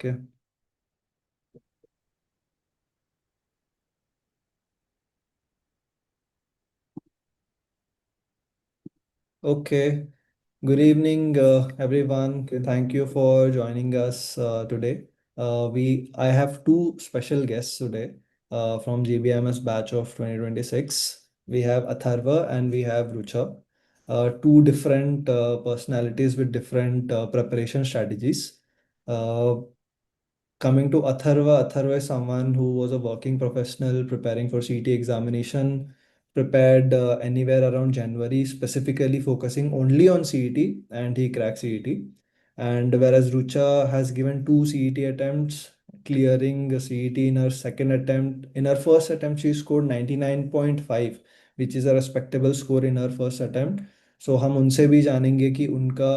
Okay. Okay. Good evening, everyone. Thank you for joining us today. I have two special guests today from GBMS batch of 2026. We have Atharva and we have Rucha, two different personalities with different preparation strategies. Uh, Coming to Atharva, Atharva is someone who was a working professional preparing for CET examination, prepared anywhere around January, specifically focusing only on CET, and he cracked CET. And whereas Rucha has given two CET attempts, clearing CET in her second attempt. In her first attempt, she scored 99.5, which is a respectable score in her first attempt. So हम उनसे भी जानेंगे कि उनका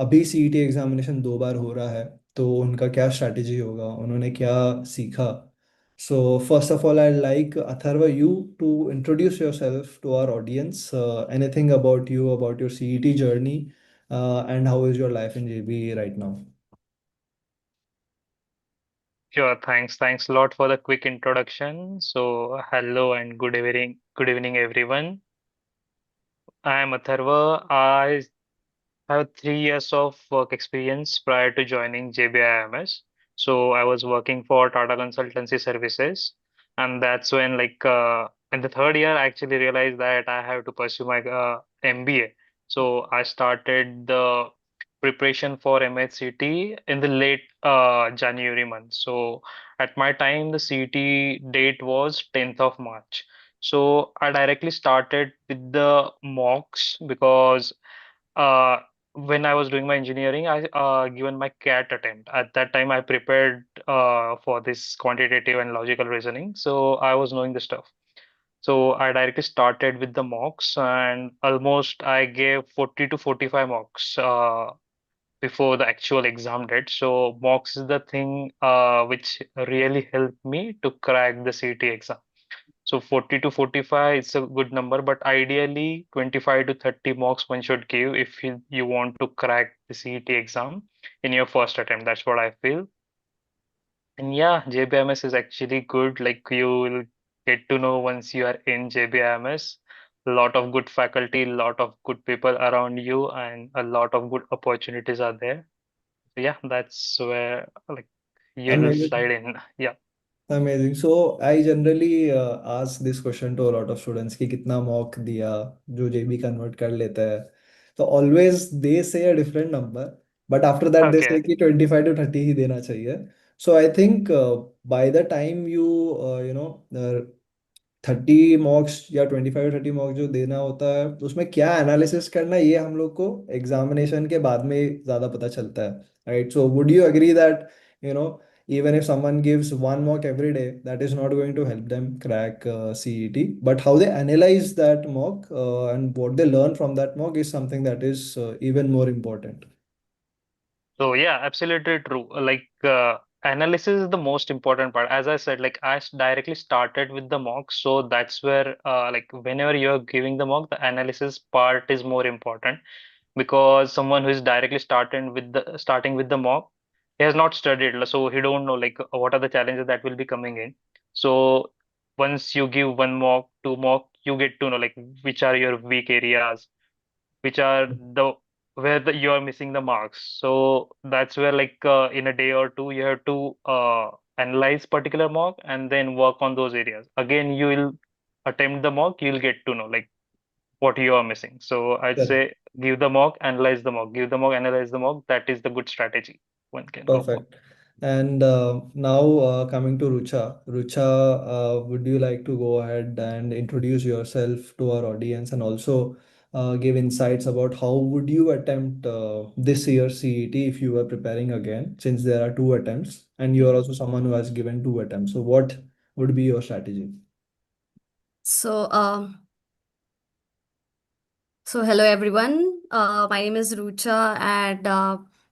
अभी CET examination दो बार हो रहा है, तो उनका क्या स्ट्रैटेजी होगा, उन्होंने क्या सीखा. So first of all I like Atharva you to introduce yourself to our audience, anything about you, about your CET journey, and how is your life in JB right now. Sure, thanks a lot for the quick introduction. So, hello and good evening, everyone. I am Atharva. I have 3 years of work experience prior to joining JBIMS. So, I was working for Tata Consultancy Services, and that's when, in the third year, I actually realized that I have to pursue my MBA. So, I started the preparation for MHCT in the late January month. So at my time, the CT date was 10th of March. So I directly started with the mocks because uh, when I was doing my engineering, I given my CAT attempt. At that time, I prepared for this quantitative and logical reasoning. So I was knowing the stuff. So I directly started with the mocks and almost I gave 40 to 45 mocks before the actual exam date. So mocks is the thing which really helped me to crack the CT exam. So 40 to 45 is a good number, but ideally 25 to 30 mocks one should give if you want to crack the CET exam in your first attempt. That's what I feel. And yeah, JBMS is actually good. Like you will get to know once you are in JBMS, a lot of good faculty, a lot of good people around you, and a lot of good opportunities are there. Yeah, that's where like you'll Amazing. slide in. Yeah. Amazing. So I generally ask this question to a lot of students कि कितना mock दिया, जो जेबी convert कर लेता है. तो always they say a different number, but after that they say Okay. कि 25 to 30 ही देना चाहिए. So I think by the time you you know 30 mocks या 25 to 30 मॉक्स जो देना होता है, तो उसमें क्या एनालिसिस करना है, ये हम लोग को एग्जामिनेशन के बाद में ज़्यादा पता चलता है, right? So would you agree that you know even if someone gives one mock every day, that is not going to help them crack CET, but how they analyze that mock and what they learn from that mock is something that is even more important. So yeah, absolutely true. Analysis is the most important part. As I said, directly started with the mock, so that's where whenever you're giving the mock, the analysis part is more important because someone who is directly starting with the mock, he has not studied, so he don't know what are the challenges that will be coming in. So once you give one mock, two mock, you get to know like which are your weak areas, which are the where you are missing the marks. So that's where in a day or two you have to analyze particular mock and then work on those areas. Again, you will attempt the mock, you'll get to know like what you are missing. So I'd say give the mock, analyze the mock, give the mock, analyze the mock. That is the good strategy one can go for. Perfect. And now coming to Rucha. Rucha, would you like to go ahead and introduce yourself to our audience and also give insights about how would you attempt this year's CET if you were preparing again, since there are two attempts and you are also someone who has given two attempts. So what would be your strategy? So, hello everyone. My name is Rucha, and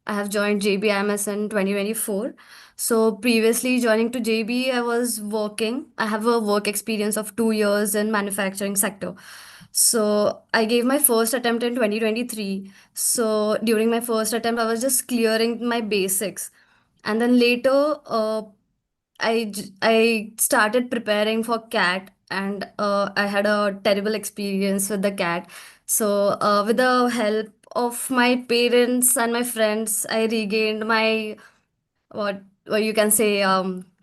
I have joined JBIMS in 2024. So, previously joining to JB, I was working. I have a work experience of 2 years in manufacturing sector. So, I gave my first attempt in 2023. So, during my first attempt, I was just clearing my basics. And then later, I started preparing for CAT, and I had a terrible experience with the CAT. So with the help of my parents and my friends, I regained my what you can say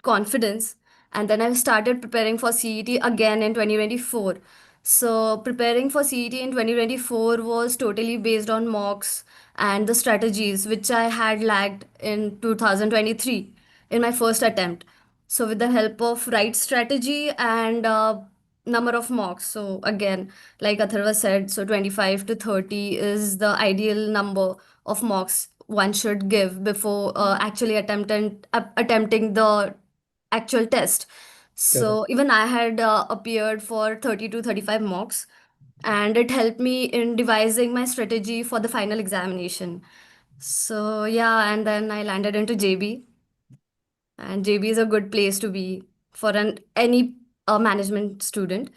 confidence, and then I started preparing for CET again in 2024. So preparing for CET in 2024 was totally based on mocks and the strategies which I had lagged in 2023 in my first attempt. So with the help of right strategy and number of mocks, so again, like Atharva said, so 25 to 30 is the ideal number of mocks one should give before actually attempting the actual test. Correct. So even I had appeared for 30 to 35 mocks, and it helped me in devising my strategy for the final examination. So yeah, and then I landed into JB, and JB is a good place to be for an any management student.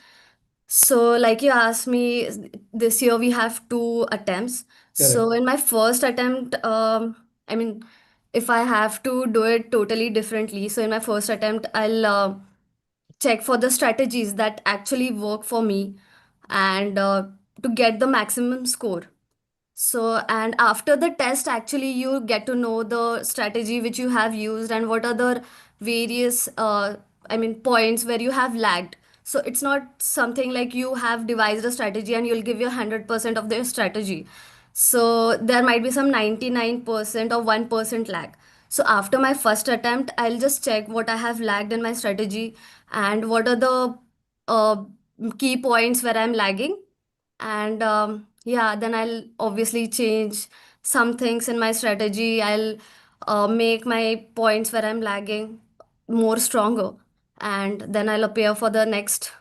So, like you asked me, this year we have two attempts. So, Correct. in my first attempt, I mean, if I have to do it totally differently, so in my first attempt, I'll check for the strategies that actually work for me and to get the maximum score. So, and after the test, actually, you get to know the strategy which you have used and what are the various, points where you have lagged. So, it's not something like you have devised a strategy and you'll give your 100% of their strategy. So, there might be some 99% or 1% lag. So, after my first attempt, I'll just check what I have lagged in my strategy and what are the uh, key points where I'm lagging, and yeah, then I'll obviously change some things in my strategy. I'll make my points where I'm lagging more stronger, and then I'll appear for the next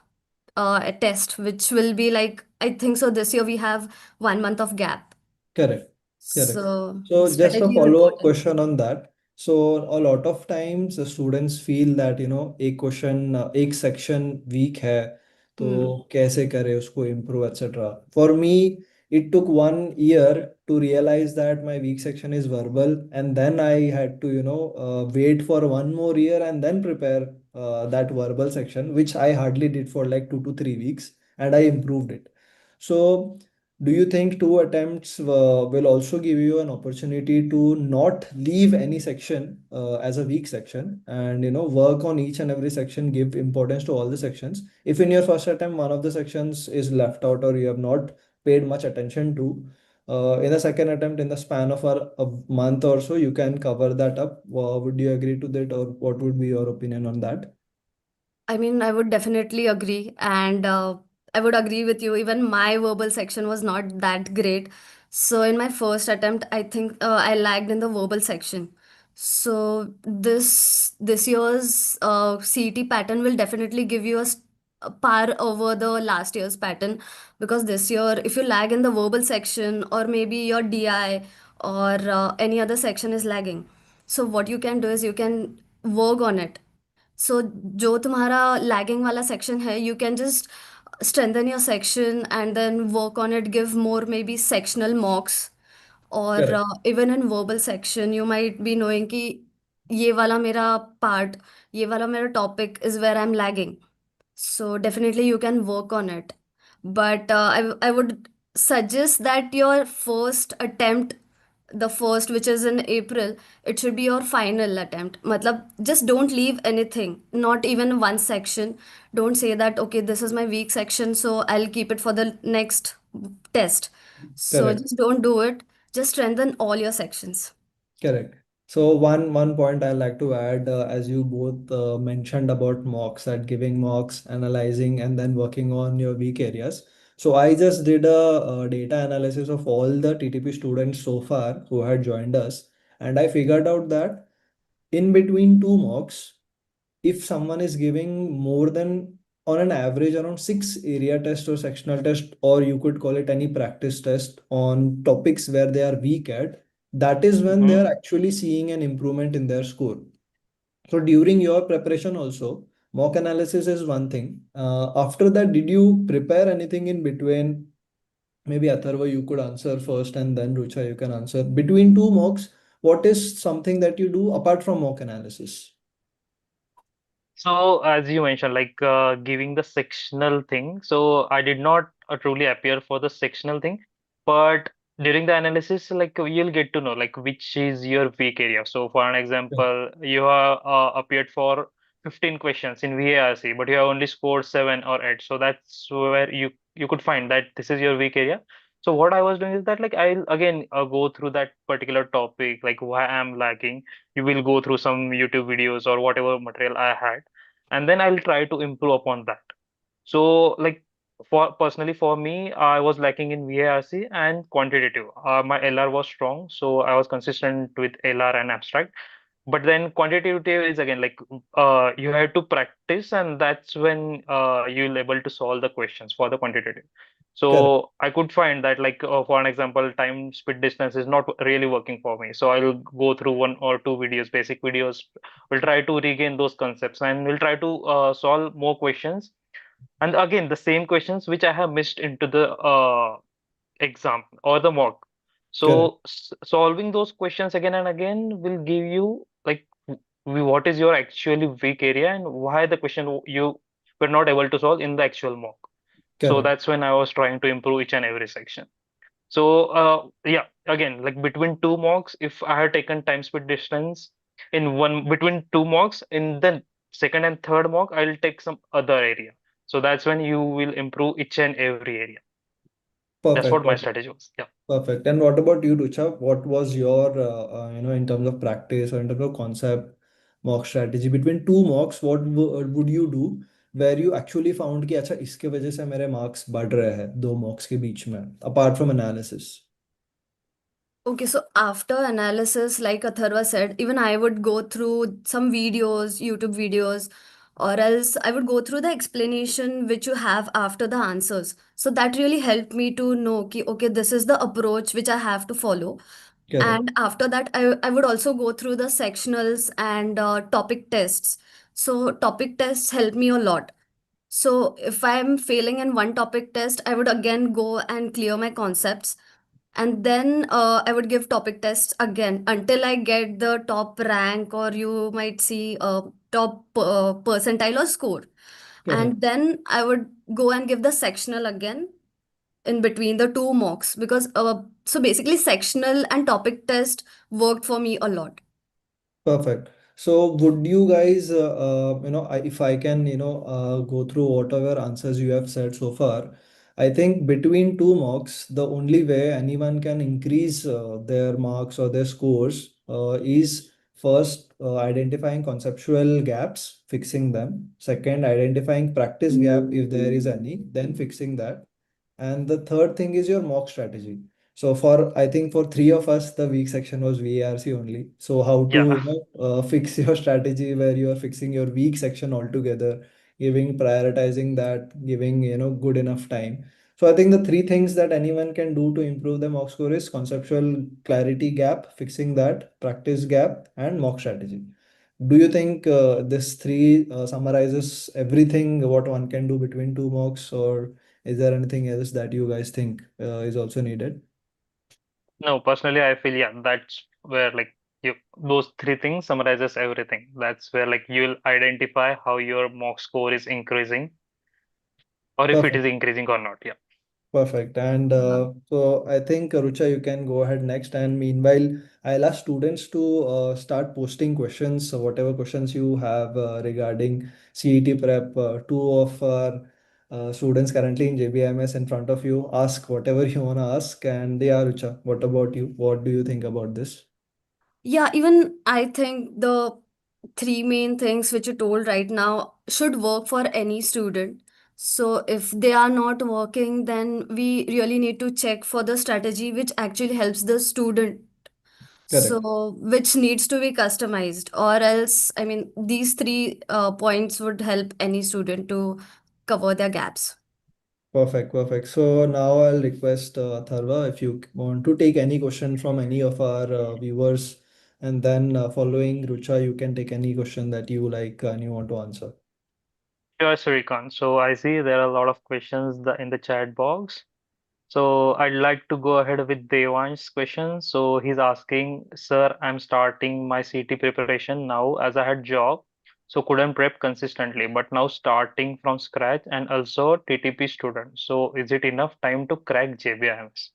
test, which will be like, I think so this year we have 1 month of gap. Correct. Correct. So So just a strategy is follow-up important. question on that. So a lot of times the students feel that एक question एक section week है तो Hmm. कैसे करे उसको improve etc. For me, it took 1 year to realize that my weak section is verbal, and then I had to wait for 1 more year and then prepare that verbal section, which I hardly did for like 2 to 3 weeks, and I improved it. So do you think two attempts will also give you an opportunity to not leave any section as a weak section, and work on each and every section, give importance to all the sections? If in your first attempt one of the sections is left out or you have not paid much attention to, in the second attempt, in the span of a month or so, you can cover that up. Would you agree to that, or what would be your opinion on that? I mean, I would definitely agree, and I would agree with you. Even my verbal section was not that great. So, in my first attempt, I think I lagged in the verbal section. So, this year's CET pattern will definitely give you a par over the last year's pattern, because this year, if you lag in the verbal section, or maybe your DI or any other section is lagging, so what you can do is you can work on it. सो जो तुम्हारा lagging वाला section है, you can just strengthen your section and then work on it, give more maybe sectional mocks, or Correct. even in verbal section you might be knowing कि ये वाला मेरा part, ये वाला मेरा topic is where I'm lagging. So definitely you can work on it. But I would suggest that your first attempt, the first which is in April, it should be your final attempt. Matlab, just don't leave anything, not even one section. Don't say that, okay, this is my weak section, so I'll keep it for the next test. So Correct. just don't do it. Just strengthen all your sections. Correct. So one point I like to add, as you both mentioned about mocks, that giving mocks, analyzing, and then working on your weak areas. So I just did a data analysis of all the TTP students so far who had joined us, and I figured out that in between two mocks, if someone is giving more than, on an average, around six area test or sectional test, or you could call it any practice test on topics where they are weak at, that is when they Mm-hmm. are actually seeing an improvement in their score. So during your preparation also, mock analysis is one thing. After that, did you prepare anything in between? Maybe Atharva, you could answer first, and then Rucha, you can answer. Between two mocks, what is something that you do apart from mock analysis? So as you mentioned, like giving the sectional thing. So I did not truly appear for the sectional thing, but during the analysis, like you'll get to know like which is your weak area. So for an Yeah. example, you have appeared for 15 questions in VARC, but you have only scored 7 or 8. So that's where you could find that this is your weak area. So what I was doing is that like I'll again go through that particular topic, like why I'm lacking. You will go through some YouTube videos or whatever material I had, and then I'll try to improve upon that. So, like for personally for me, I was lacking in VARC and quantitative. My LR was strong, so I was consistent with LR and abstract. But then quantitative is again like you have to practice, and that's when you'll able to solve the questions for the quantitative. Correct. So I could find that like for an example, time, speed, distance is not really working for me. So I'll go through 1 or 2 videos, basic videos. We'll try to regain those concepts, and we'll try to solve more questions. And again, the same questions which I have missed into the exam or the mock. Correct. So solving those questions again and again will give you like what is your actually weak area and why the question you were not able to solve in the actual mock. So Correct. that's when I was trying to improve each and every section. So yeah, again, like between 2 mocks, if I had taken time, speed, distance in one between 2 mocks, in the second and third mock, I'll take some other area. So that's when you will improve each and every area. That's Perfect. what my Perfect. strategy was. Yeah. Perfect. And what about you, Rucha? What was your, in terms of practice or in terms of concept, mock strategy between two mocks? What would you do where you actually found कि अच्छा इसके वजह से मेरे marks बढ़ रहे हैं दो mocks के बीच में apart from analysis? Okay, so after analysis, like Atharva said, even I would go through some videos, YouTube videos, or else I would go through the explanation which you have after the answers. So that really helped me to know ki, okay, this is the approach which I have to follow. Correct. And after that, I would also go through the sectionals and topic tests. So topic tests help me a lot. So if I'm failing in one topic test, I would again go and clear my concepts, and then I would give topic tests again until I get the top rank, or you might see top percentile or score. Correct. And then I would go and give the sectional again in between the two mocks, because so basically sectional and topic test worked for me a lot. Perfect. So would you guys, if I can, go through whatever answers you have said so far, I think between two mocks, the only way anyone can increase their marks or their scores is first identifying conceptual gaps, fixing them. Second, identifying practice gap if there is any, then fixing that. And the third thing is your mock strategy. So I think for three of us, the weak section was VARC only. So how to, Yeah. fix your strategy where you are fixing your weak section altogether, prioritizing that, giving, good enough time. So I think the three things that anyone can do to improve the mock score is conceptual clarity gap, fixing that, practice gap, and mock strategy. Do you think this three summarizes everything what one can do between two mocks, or is there anything else that you guys think is also needed? No, personally, I feel yeah, that's where like you those 3 things summarizes everything. That's where like you'll identify how your mock score is increasing or if it Perfect. is increasing or not. Yeah. Perfect. And Yeah. so I think, Rucha, you can go ahead next. And meanwhile, I'll ask students to start posting questions, so whatever questions you have regarding CET prep. Two of our students currently in JBMS in front of you. Ask whatever you want to ask. And yeah, Rucha, what about you? What do you think about this? Yeah, even I think the three main things which you told right now should work for any student. So if they are not working, then we really need to check for the strategy which actually helps the student. Correct. So which needs to be customized, or else, I mean, these three points would help any student to cover their gaps. Perfect, perfect. So now I'll request Atharva if you want to take any question from any of our viewers, and then following Rucha, you can take any question that you like and you want to answer. Sure, Srikant. So I see there are a lot of questions in the chat box. So I'd like to go ahead with Devansh's question. So he's asking, Sir, I'm starting my CT preparation now as I had job, so couldn't prep consistently, but now starting from scratch and also TTP student. So is it enough time to crack JBIMS?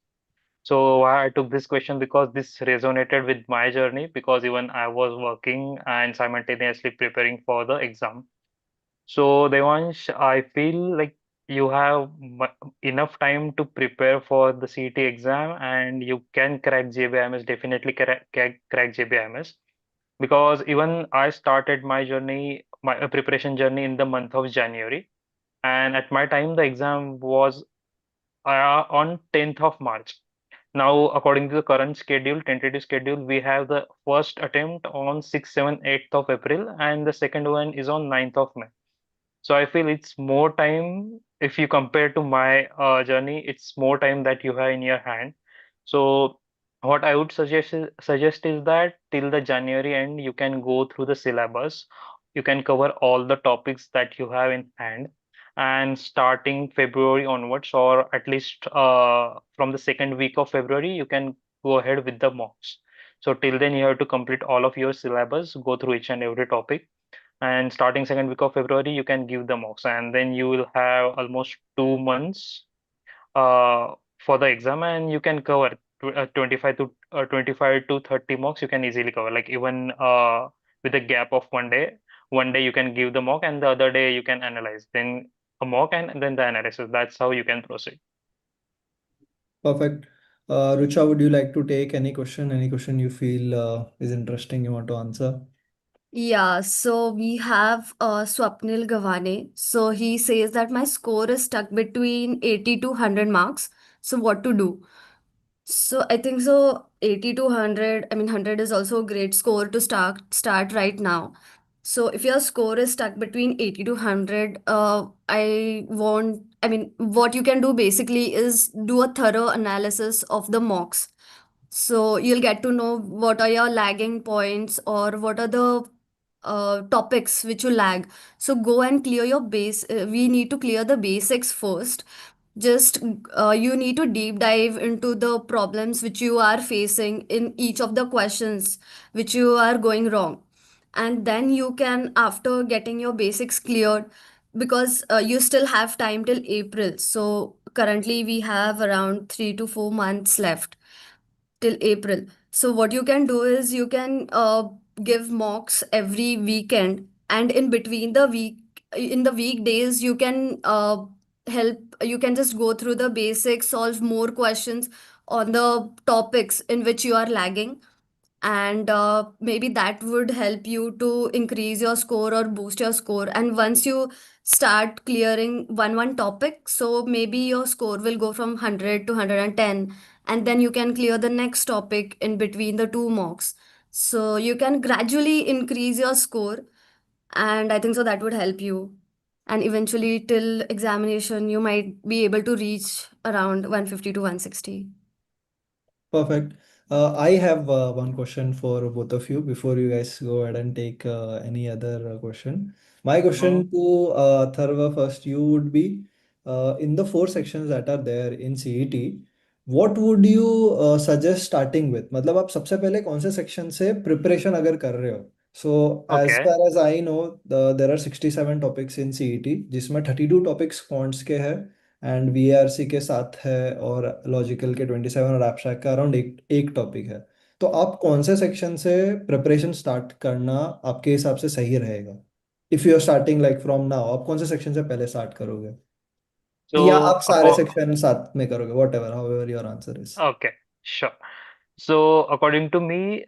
So why I took this question because this resonated with my journey because even I was working and simultaneously preparing for the exam. So Devansh, I feel like you have enough time to prepare for the CET exam and you can crack JBIMS, definitely crack JBIMS because even I started my journey, my preparation journey in the month of January, and at my time the exam was on 10th of March. Now, according to the current schedule, tentative schedule, we have the first attempt on 6th, 7th, 8th of April, and the second one is on 9th of May. So I feel it's more time if you compare to my journey, it's more time that you have in your hand. So what I would suggest is that till the January end, you can go through the syllabus. You can cover all the topics that you have in hand. And starting February onwards, or at least from the second week of February, you can go ahead with the mocks. So till then, you have to complete all of your syllabus, go through each and every topic, and starting second week of February you can give the mocks, and then you will have almost 2 months for the exam, and you can cover 25 to 30 mocks. You can easily cover, like even with a gap of one day you can give the mock and the other day you can analyze, then a mock and then the analysis. That's how you can proceed. Perfect. Rucha, would you like to take any question? Any question you feel is interesting you want to answer? Yeah, so we have Swapnil Gavane. So he says that my score is stuck between 80 to 100 marks. So what to do? So I think so 80 to 100, I mean 100 is also a great score to start right now. So if your score is stuck between 80 to 100, I mean what you can do basically is do a thorough analysis of the mocks. So you'll get to know what are your lagging points or what are the topics which you lag. So go and clear your base. We need to clear the basics first. Just you need to deep dive into the problems which you are facing in each of the questions which you are going wrong. And then you can, after getting your basics cleared, because you still have time till April. So currently we have around 3 to 4 months left till April. So what you can do is you can give mocks every weekend, and in between the week, in the weekdays, you can help. You can just go through the basics, solve more questions on the topics in which you are lagging, and maybe that would help you to increase your score or boost your score. And once you start clearing one topic, so maybe your score will go from 100 to 110, and then you can clear the next topic in between the two mocks. So you can gradually increase your score, and I think so that would help you. And eventually till examination you might be able to reach around 150 to 160. Perfect. I have one question for both of you before you guys go ahead and take any other question. My Mhm. question to Tharva first, you would be in the four sections that are there in CET, what would you suggest starting with? मतलब आप सबसे पहले कौन से section से preparation अगर कर रहे हो? So as Okay. far as I know, there are 67 topics in CET, जिसमें 32 topics quants के हैं एंड वीआरसी के साथ है, और लॉजिकल के 27 और एब्स्ट्रैक्ट का अराउंड एक एक टॉपिक है। तो आप कौन से सेक्शन से प्रिपरेशन स्टार्ट करना आपके हिसाब से सही रहेगा? If you are starting like from now, आप कौन से सेक्शन से पहले स्टार्ट करोगे, या आप So, सारे सेक्शन साथ में करोगे, what ever how ever your answer is? okay, sure. So, according to me,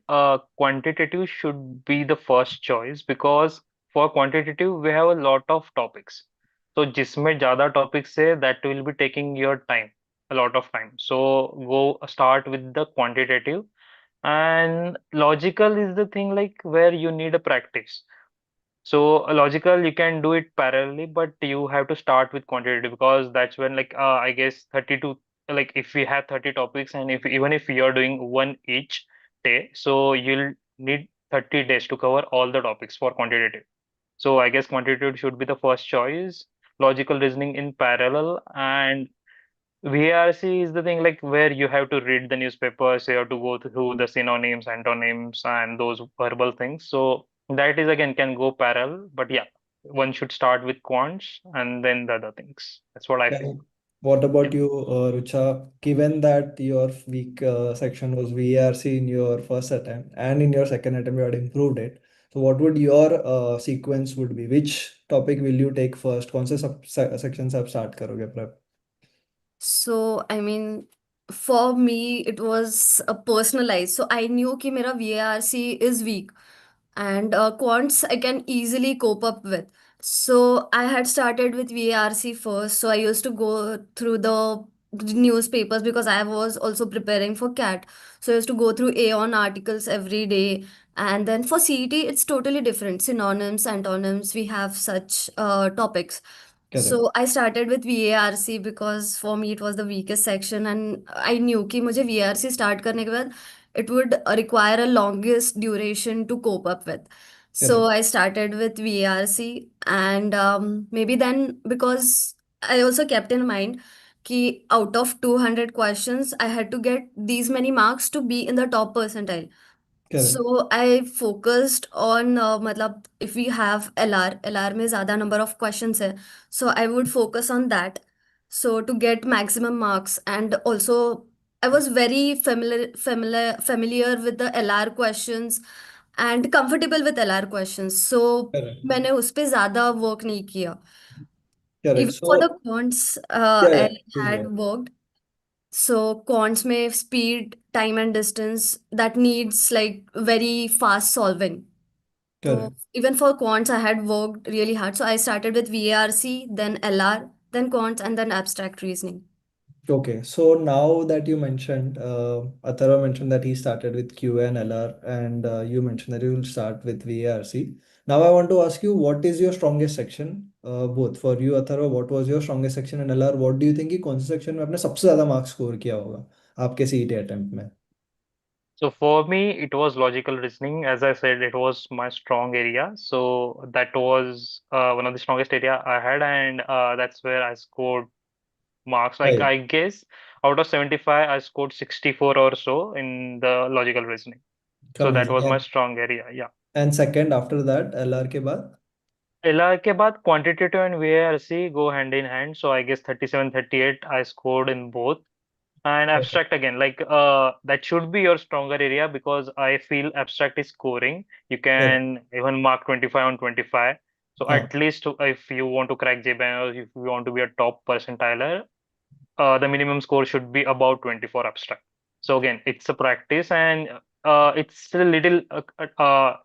quantitative should be the first choice because for quantitative we have a lot of topics. So, जिसमें ज़्यादा topics है, that will be taking your time, a lot of time. So, go start with the quantitative, and logical is the thing like where you need a practice. So logical, you can do it parallelly, but you have to start with quantitative because that's when like I guess 32, like if we have 30 topics and if even if you're doing one each day, so you'll need 30 days to cover all the topics for quantitative. So I guess quantitative should be the first choice, logical reasoning in parallel, and VRC is the thing like where you have to read the newspapers, you have to go through the synonyms, antonyms, and those verbal things. So that is again can go parallel, but yeah, one should start with quants and then the other things. That's what I feel. And what about Yep. you, Rucha? Given that your weak section was VARC in your first attempt and in your second attempt you had improved it, so what would your sequence would be? Which topic will you take first? कौन से sections आप start करोगे prep? So, I mean, for me, it was a personalized. So I knew कि मेरा VARC is weak and quants I can easily cope up with. So I had started with VARC first. So I used to go through the newspapers because I was also preparing for CAT. So I used to go through Aon articles every day. And then for CET, it's totally different. Synonyms, antonyms, we have such topics. Correct, So I started with VARC because for me it was the weakest section and I knew कि मुझे VARC start करने के बाद it would require a longest duration to cope up with. So correct, I started with VARC and maybe then because I also kept in mind कि out of 200 questions I had to get these many marks to be in the top percentile. correct, So I focused on मतलब if we have LR में ज़्यादा number of questions है, so I would focus on that. So to get maximum marks and also I was very familiar with the LR questions and comfortable with LR questions. So correct, मैंने उस पे ज़्यादा work नहीं किया. correct. Even for the So, quants, yeah, yeah, I please go ahead. had worked. So quants में speed, time and distance that needs like very fast solving. So Correct. even for quants, I had worked really hard. So I started with VARC, then LR, then quants, and then abstract reasoning. Okay, so now that you mentioned, Atarva mentioned that he started with QA and LR, and you mentioned that you will start with VARC. Now I want to ask you, what is your strongest section? Both for you, Atarva, what was your strongest section, and LR, what do you think कि कौन से section में आपने सबसे ज़्यादा marks score किया होगा आपके CET attempt में? So for me, it was logical reasoning. As I said, it was my strong area. So that was one of the strongest area I had, and that's where I scored marks. Like Right. I guess out of 75, I scored 64 or so in the logical reasoning. So that Amazing. was my strong area. Yeah. And second after that, LR के बाद? LR के बाद quantitative and VARC go hand in hand. So I guess 37, 38 I scored in both. And Perfect. abstract again, like that should be your stronger area because I feel abstract is scoring. You Correct. can even mark 25 on 25. So हाँ, at least if you want to crack JBAN or if you want to be a top percentiler, the minimum score should be about 24 abstract. So again, it's a practice and it's a little,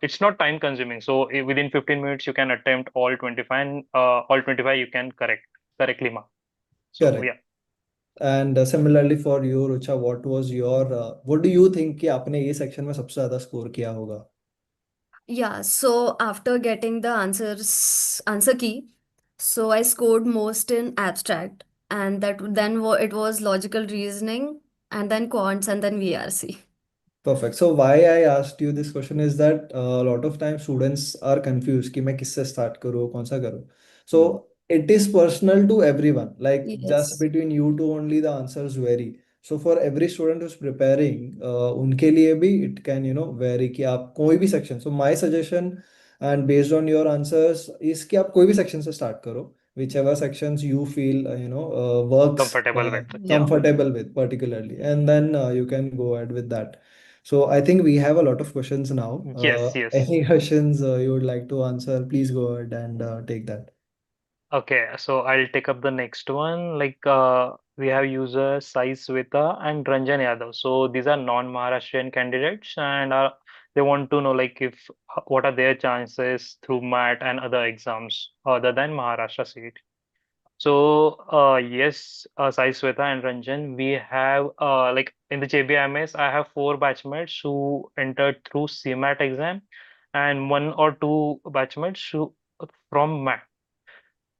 it's not time consuming. So within 15 minutes, you can attempt all 25 and all 25 you can correctly mark. So correct. yeah. And similarly for you, Rucha, what was your, what do you think कि आपने ये section में सबसे ज़्यादा score किया होगा? Yeah, so after getting the answer key, so I scored most in abstract, and that then it was logical reasoning, and then quants, and then VRC. Perfect. So why I asked you this question is that a lot of times students are confused कि मैं किससे start करूँ कौन सा करूँ. So it is personal to everyone. Like just Yes. between you two only the answers vary. So for every student who's preparing, उनके लिए भी it can vary कि आप कोई भी section. So my suggestion and based on your answers is कि आप कोई भी section से start करो. Whichever sections you feel works Comfortable with. Yeah. comfortable with particularly, and then you can go ahead with that. So I think we have a lot of questions now. Yes, yes. Any questions you would like to answer, please go ahead and take that. Okay, so I'll take up the next one. Like we have users Sai Sweta and Ranjan Yadav. So these are non-Maharashtrian candidates, and they want to know like if what are their chances through MAT and other exams other than Maharashtra CET. So yes, Sai Sweta and Ranjan, we have like in the JBMS, I have four batchmates who entered through CMAT exam, and one or two batchmates who from MAT.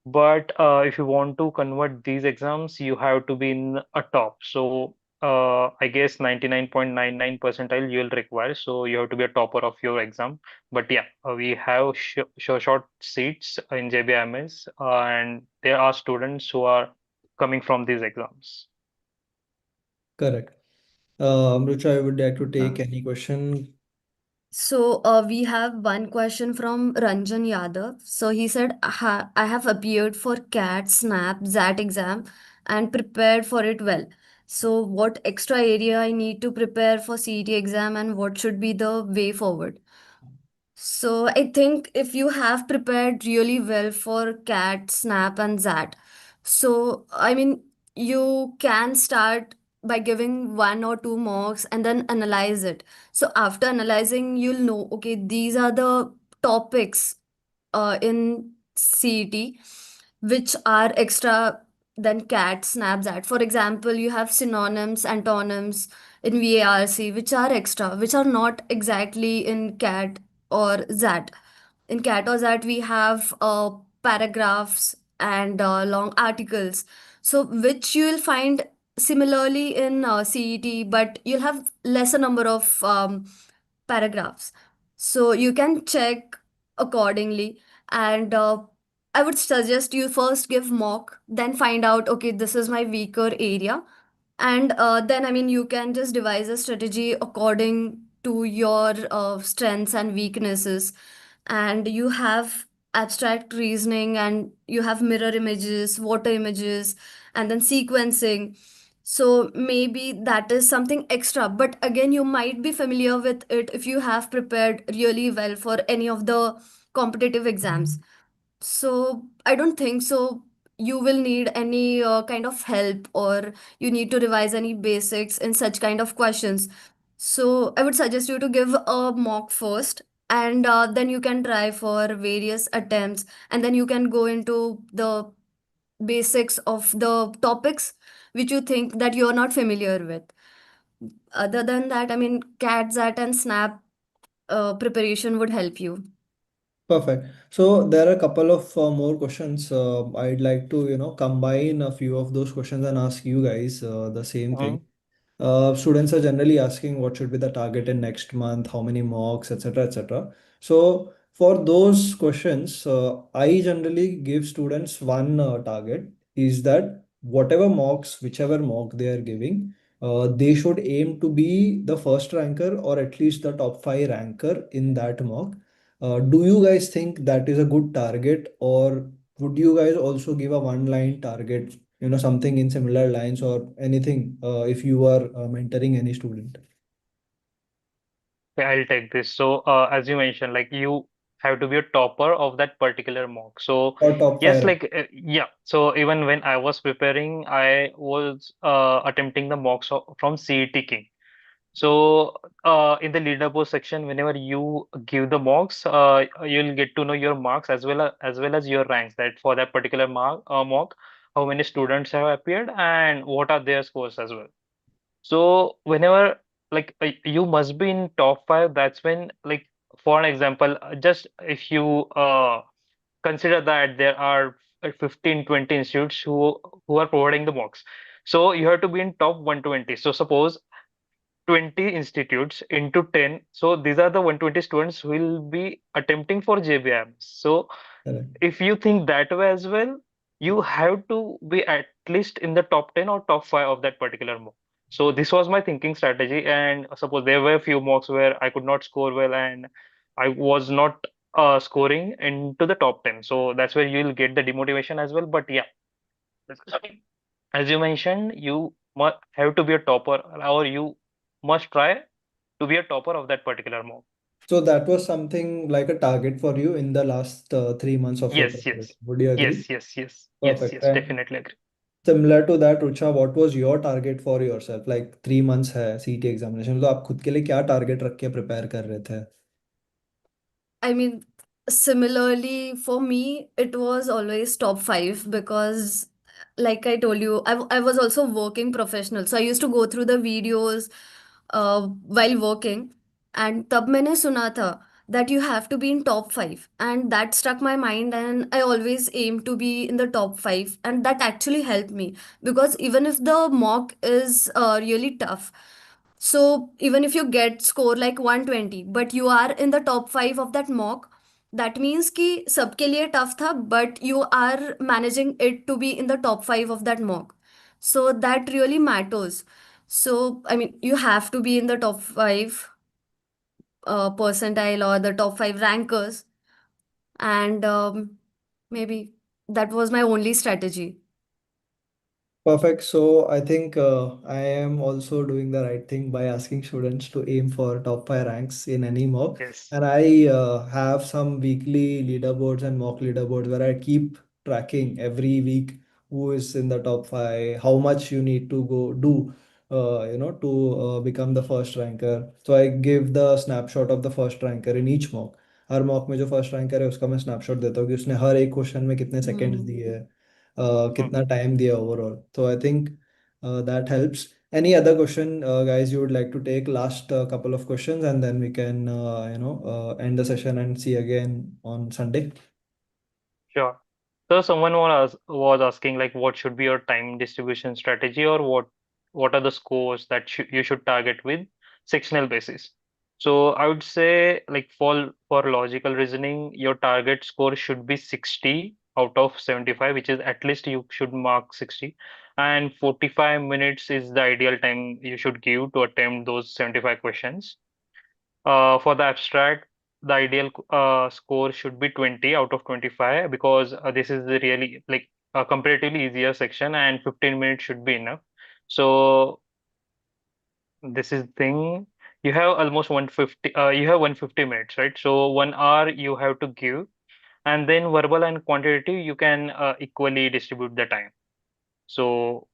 But if you want to convert these exams, you have to be in a top. So I guess 99.99 percentile you will require. So you have to be a topper of your exam. But yeah, we have short seats in JBMS, and there are students who are coming from these exams. Correct. Rucha, I would like to Uh, take any question. we have one question from Ranjan Yadav. So he said, I have appeared for CAT, SNAP, ZAT exam and prepared for it well. So what extra area I need to prepare for CET exam and what should be the way forward? So I think if you have prepared really well for CAT, SNAP, and ZAT, so I mean, you can start by giving one or two mocks and then analyze it. So after analyzing, you'll know, okay, these are the topics in CET which are extra than CAT, SNAP, ZAT. For example, you have synonyms, antonyms in VARC, which are extra, which are not exactly in CAT or ZAT. In CAT or ZAT, we have paragraphs and long articles. So, which you will find similarly in CET, but you'll have lesser number of paragraphs. So, you can check accordingly. And I would suggest you first give mock, then find out, okay, this is my weaker area, and then, I mean, you can just devise a strategy according to your strengths and weaknesses. And you have abstract reasoning, and you have mirror images, water images, and then sequencing. So maybe that is something extra. But again, you might be familiar with it if you have prepared really well for any of the competitive exams. So I don't think so. You will need any kind of help, or you need to revise any basics in such kind of questions. So I would suggest you to give a mock first, and then you can try for various attempts, and then you can go into the basics of the topics which you think that you're not familiar with. Other than that, I mean, CAT, ZAT, and SNAP preparation would help you. Perfect. So there are a couple of more questions. I'd like to, combine a few of those questions and ask you guys the same thing. Mhm. Students are generally asking what should be the target in next month, how many mocks, etc., etc. So for those questions, I generally give students one target is that whatever mocks, whichever mock they are giving, they should aim to be the first ranker or at least the top five ranker in that mock. Do you guys think that is a good target, or would you guys also give a one line target, something in similar lines or anything, if you are mentoring any student Okay, I'll take this. So, as you mentioned, like you have to be a topper of that particular mock. So, or top yes, five? like yeah. So even when I was preparing, I was attempting the mocks from CET King. So, in the leaderboard section, whenever you give the mocks, you'll get to know your marks as well as your ranks. That for that particular mock, how many students have appeared and what are their scores as well. So whenever like you must be in top five, that's when like for an example, just if you consider that there are 15, 20 institutes who are providing the mocks. So you have to be in top 120. So suppose 20 institutes into 10. So these are the 120 students who will be attempting for JBM. So Correct. if you think that way as well, you have to be at least in the top 10 or top 5 of that particular mock. So this was my thinking strategy. And suppose there were a few mocks where I could not score well and I was not scoring into the top 10. So that's where you'll get the demotivation as well. But yeah, as you mentioned, you must have to be a topper or you must try to be a topper of that particular mock. So that was something like a target for you in the last 3 months of your Yes, preparation. yes, Would you agree? yes, yes, yes, yes, Perfect. yes, And definitely agree. similar to that, Rucha, what was your target for yourself? Like 3 months है सीटी examination, तो आप खुद के लिए क्या target रख के प्रिपेयर कर रहे थे? I mean, similarly, for me, it was always top five because, like I told you, I was also working professional. So I used to go through the videos while working. And तब मैंने सुना था that you have to be in top five. And that struck my mind. And I always aim to be in the top five. And that actually helped me because even if the mock is really tough, so even if you get score like 120, but you are in the top 5 of that mock, that means कि सबके लिए tough था, but you are managing it to be in the top 5 of that mock. So that really matters. So, I mean, you have to be in the top 5 percentile or the top 5 rankers. And maybe that was my only strategy. Perfect. So I think I am also doing the right thing by asking students to aim for top five ranks in any mock. Yes. And I have some weekly leaderboards and mock leaderboards where I keep tracking every week who is in the top five, how much you need to go do, to become the first ranker. So I give the snapshot of the first ranker in each mock. Her mock में जो first ranker है उसका मैं snapshot देता हूँ कि उसने हर एक क्वेश्चन में कितने सेकंड्स Hmm. दिए हैं, कितना Mhm. टाइम दिया overall. So I think that helps. Any other question, guys, you would like to take? Last couple of questions, and then we can, end the session and see again on Sunday. Sure. So someone was asking like what should be your time distribution strategy or what are the scores that you should target with sectional basis. So I would say like for logical reasoning, your target score should be 60 out of 75, which is at least you should mark 60. And 45 minutes is the ideal time you should give to attempt those 75 questions. For the abstract, the ideal score should be 20 out of 25 because this is the really like a comparatively easier section and 15 minutes should be enough. So this is thing you have almost 150 you have 150 minutes, right? So 1 hour you have to give, and then verbal and quantitative you can equally distribute the time. So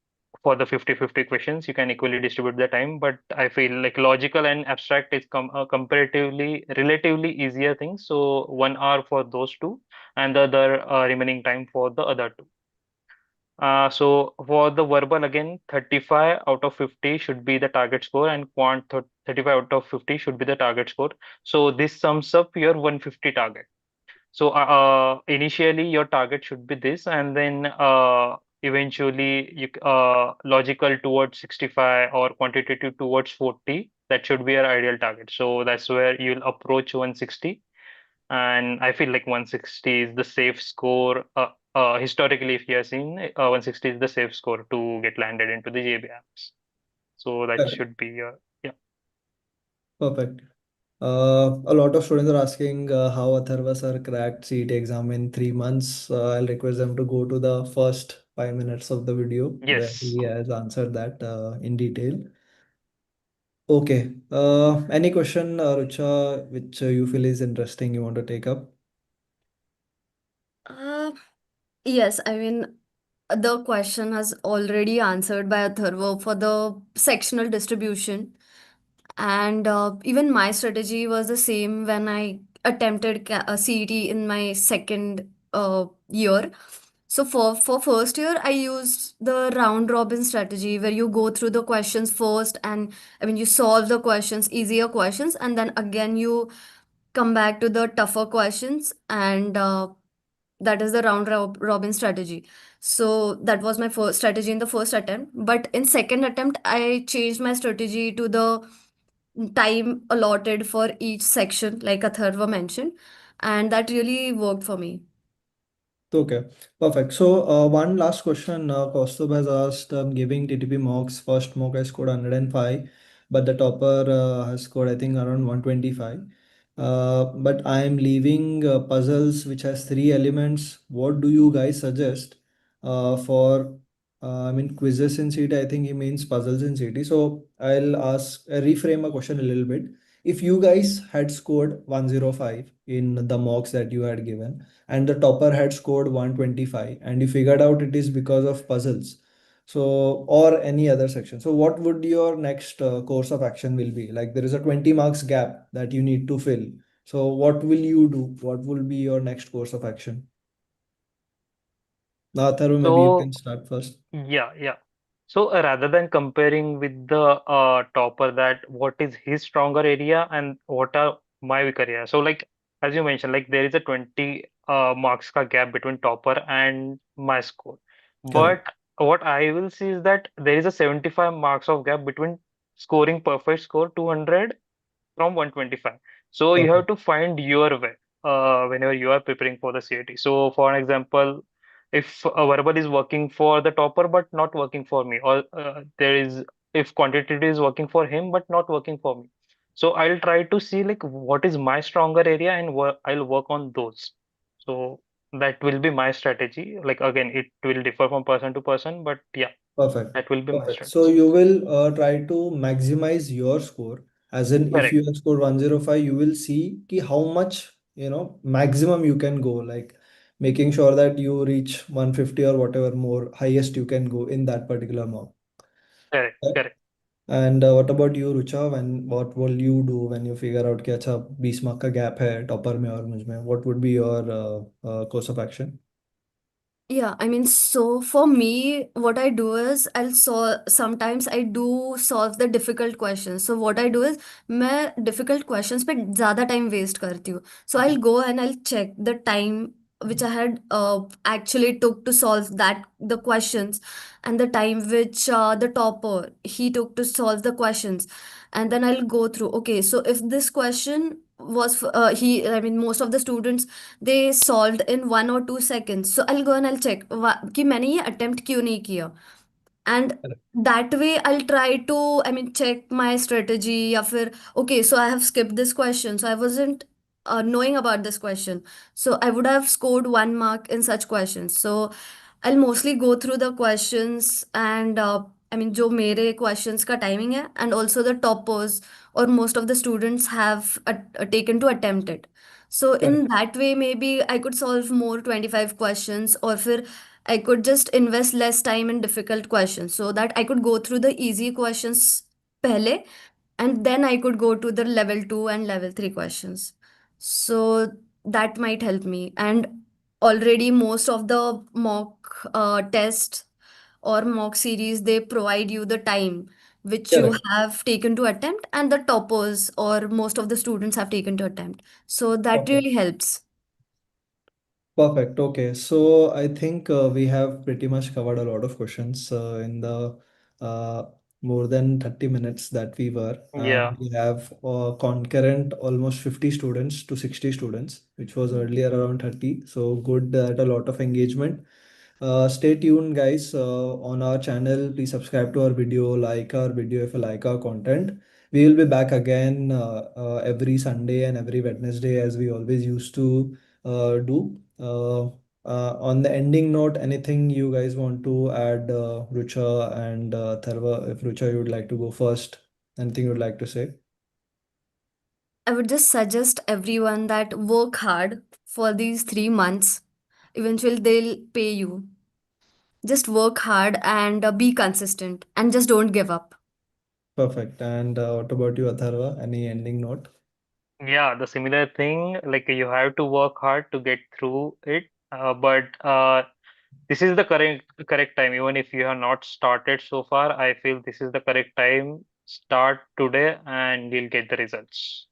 for the 50-50 questions, you can equally distribute the time, but I feel like logical and abstract is comparatively relatively easier things. So 1 hour for those two, and the other remaining time for the other two. So for the verbal again, 35 out of 50 should be the target score, and quant 35 out of 50 should be the target score. So this sums up your 150 target. So initially your target should be this, and then eventually logical towards 65 or quantitative towards 40. That should be your ideal target. So that's where you'll approach 160. And I feel like 160 is the safe score. Historically, if you have seen, 160 is the safe score to get landed into the JB apps. So that Correct. should be your, yeah. Perfect. A lot of students are asking how Atharva sir cracked CET exam in 3 months. I'll request them to go to the first 5 minutes of the video where Yes. he has answered that in detail. Okay. Any question, Rucha, which you feel is interesting you want to take up? Uh, yes, I mean, the question has already answered by Atharva for the sectional distribution. And even my strategy was the same when I attempted CET in my second year. So for first year, I used the round robin strategy where you go through the questions first, and I mean you solve the questions, easier questions, and then again you come back to the tougher questions, and that is the robin strategy. So that was my first strategy in the first attempt. But in second attempt, I changed my strategy to the time allotted for each section, like Atharva mentioned, and that really worked for me. Okay, perfect. So, one last question. Kaustubh has asked, giving TTP mocks, first mock I scored 105, but the topper has scored, I think, around 125. But I am leaving puzzles which has three elements. What do you guys suggest for, I mean, quizzes in CT? I think he means puzzles in CT. So, reframe a question a little bit. If you guys had scored 105 in the mocks that you had given, and the topper had scored 125, and you figured out it is because of puzzles, so, or any other section, so what would your next course of action will be? Like, there is a 20 marks gap that you need to fill, so what will you do? What will be your next course of action? Now, Atharu, maybe you So can start first. yeah, yeah. So rather than comparing with the topper, that what is his stronger area and what are my weaker area. So like as you mentioned, like there is a 20 marks ka gap between topper and my score. Correct. But what I will see is that there is a 75 marks of gap between scoring perfect score 200 from 125. So you Perfect. have to find your way whenever you are preparing for the CAT. So for an example, if a verbal is working for the topper but not working for me, or there is if quantitative is working for him but not working for me. So I'll try to see like what is my stronger area and I'll work on those. So that will be my strategy. Like again, it will differ from person to person, but yeah, Perfect. that will be my Perfect. So strategy. you will try to maximize your score. As in, if Correct, you have scored 105, you will see ki how much, maximum you can go, like making sure that you reach 150 or whatever more highest you can go in that particular mock. correct, Right? correct. And what about you, Rucha? What will you do when you figure out कि अच्छा 20 mark का gap है topper में और मुझ में? What would be your course of action? Yeah, I mean, so for me, what I do is I'll solve, sometimes I do solve the difficult questions. So what I do is मैं difficult questions पे ज़्यादा time waste करती हूँ. So I'll go and I'll check the time which I had actually took to solve the questions, and the time which the topper he took to solve the questions, and then I'll go through. Okay, so if this question was I mean, most of the students they solved in 1 or 2 seconds. So I'll go and I'll check कि मैंने ये attempt क्यों नहीं किया, and Correct. that way I'll try to, I mean, check my strategy या फिर okay, so I have skipped this question, so I wasn't knowing about this question, so I would have scored 1 mark in such questions. So I'll mostly go through the questions, and I mean जो मेरे questions का timing है, and also the toppers or most of the students have taken to attempt it. So in Correct. that way maybe I could solve more 25 questions, or फिर I could just invest less time in difficult questions so that I could go through the easy questions pehle, and then I could go to the level 2 and level 3 questions. So that might help me. And already most of the mock tests or mock series, they provide you the time which you Correct. have taken to attempt, and the toppers or most of the students have taken to attempt. So that Perfect. really helps. Perfect. Okay. So I think we have pretty much covered a lot of questions in the uh, more than 30 minutes that we were. Yeah, And we have concurrent almost 50 students to 60 students, which was earlier around 30. So good that a lot of engagement. Stay tuned, guys, on our channel. Please subscribe to our video, like our video if you like our content. We will be back again every Sunday and every Wednesday as we always used to do. On the ending note, anything you guys want to add, Rucha and Tharva? If Rucha, you would like to go first, anything you would like to say? I would just suggest everyone that work hard for these 3 months. Eventually, they'll pay you. Just work hard and be consistent, and just don't give up. Perfect. And what about you, Atharva? Any ending note? yeah, the similar thing, like you have to work hard to get through it. But this is the correct time. Even if you have not started so far, I feel this is the correct time. Start today and you'll get the results.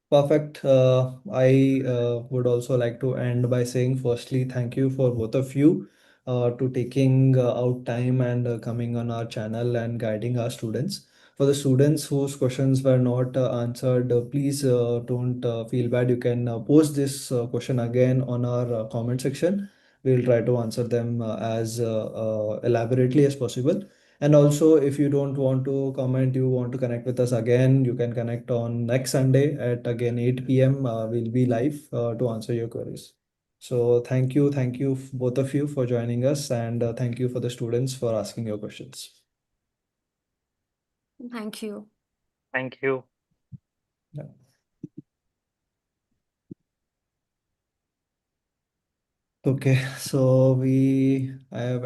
Perfect. I would also like to end by saying, firstly, thank you for both of you to taking out time and coming on our channel and guiding our students. For the students whose questions were not answered, please don't feel bad. You can post this question again on our comment section. We'll try to answer them as elaborately as possible. And also, if you don't want to comment, you want to connect with us again, you can connect on next Sunday at again 8 p.m. We'll be live to answer your queries. So thank you both of you for joining us, and thank you for the students for asking your questions. Thank you. Thank you. Yeah. Okay, so I have